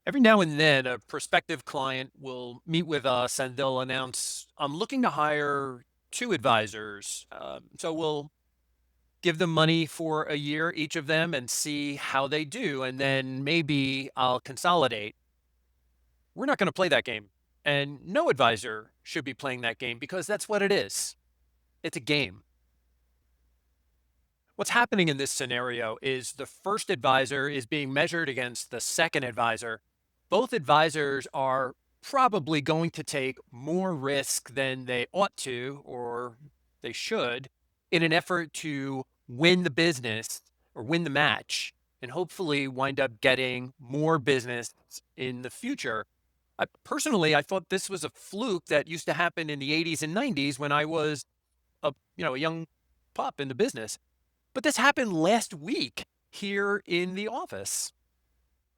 Every now and then, a prospective client will meet with us and they'll announce, I'm looking to hire two advisors. So we'll give them money for a year, each of them, and see how they do. And then maybe I'll consolidate. We're not going to play that game. And no advisor should be playing that game because that's what it is. It's a game. What's happening in this scenario is the first advisor is being measured against the second advisor. Both advisors are probably going to take more risk than they ought to or they should in an effort to win the business or win the match and hopefully wind up getting more business in the future. I thought this was a fluke that used to happen in the 80s and 90s when I was a young pup in the business. But this happened last week here in the office.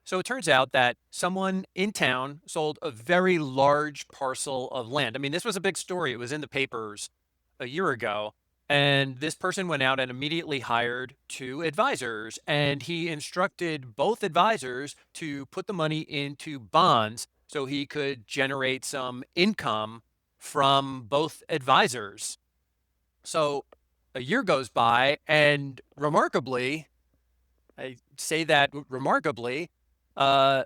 So it turns out that someone in town sold a very large parcel of land. I mean, this was a big story. It was in the papers a year ago. And this person went out and immediately hired two advisors. And he instructed both advisors to put the money into bonds so he could generate some income from both advisors. So a year goes by, and remarkably, I say that remarkably, uh,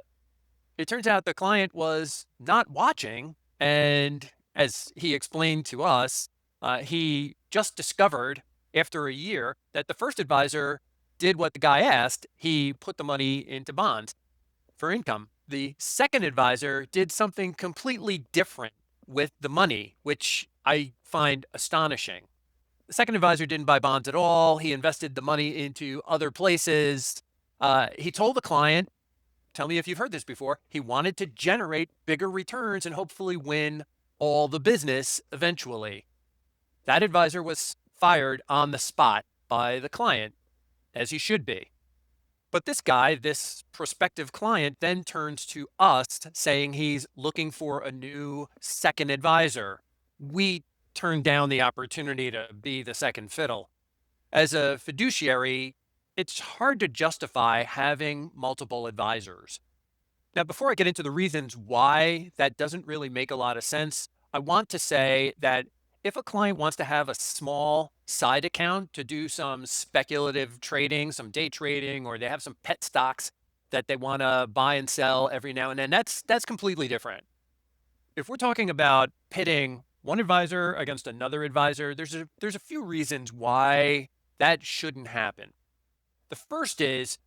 it turns out the client was not watching. And as he explained to us, he just discovered after a year that the first advisor did what the guy asked. He put the money into bonds for income. The second advisor did something completely different with the money, which I find astonishing. The second advisor didn't buy bonds at all. He invested the money into other places. He told the client, tell me if you've heard this before, he wanted to generate bigger returns and hopefully win all the business eventually. That advisor was fired on the spot by the client, as he should be. But this guy, this prospective client, then turns to us saying he's looking for a new second advisor. We turned down the opportunity to be the second fiddle. As a fiduciary, it's hard to justify having multiple advisors. Now, before I get into the reasons why that doesn't really make a lot of sense, I want to say that if a client wants to have a small side account to do some speculative trading, some day trading, or they have some pet stocks that they want to buy and sell every now and then, that's completely different. If we're talking about pitting one advisor against another advisor, there's a few reasons why that shouldn't happen. The first is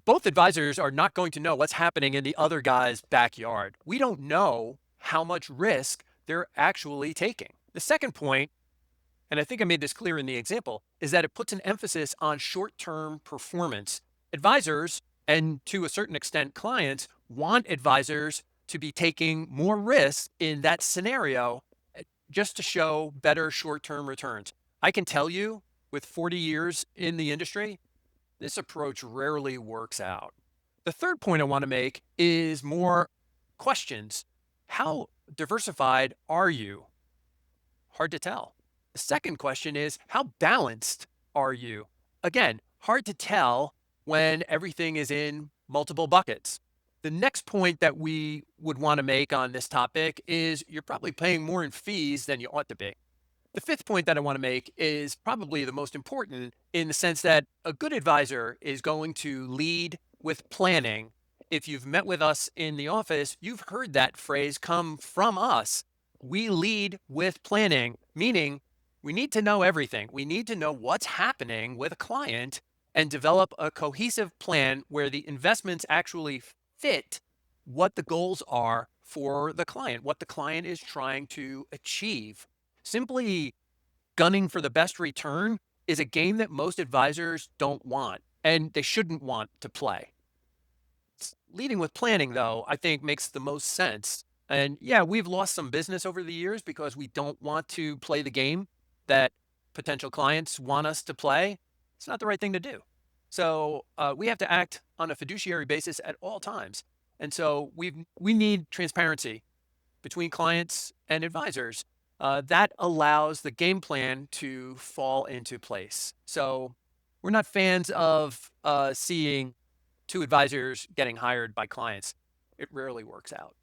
both advisors are not going to know what's happening in the other guy's backyard. We don't know how much risk they're actually taking. The second point, and I think I made this clear in the example, is that it puts an emphasis on short-term performance. Advisors, and to a certain extent clients, want advisors to be taking more risk in that scenario just to show better short-term returns. I can tell you with 40 years in the industry, this approach rarely works out. The third point I want to make is more questions. How diversified are you? Hard to tell. The second question is, how balanced are you? Again, hard to tell when everything is in multiple buckets. The next point that we would want to make on this topic is you're probably paying more in fees than you ought to be. The fifth point that I want to make is probably the most important in the sense that a good advisor is going to lead with planning. If you've met with us in the office, you've heard that phrase come from us. We lead with planning, meaning we need to know everything. We need to know what's happening with a client and develop a cohesive plan where the investments actually fit what the goals are for the client, what the client is trying to achieve. Simply gunning for the best return is a game that most advisors don't want and they shouldn't want to play. Leading with planning, though, I think makes the most sense. And yeah, we've lost some business over the years because we don't want to play the game that potential clients want us to play. It's not the right thing to do. So we have to act on a fiduciary basis at all times. And so we need transparency between clients and advisors. That allows the game plan to fall into place. So we're not fans of seeing two advisors getting hired by clients, it rarely works out.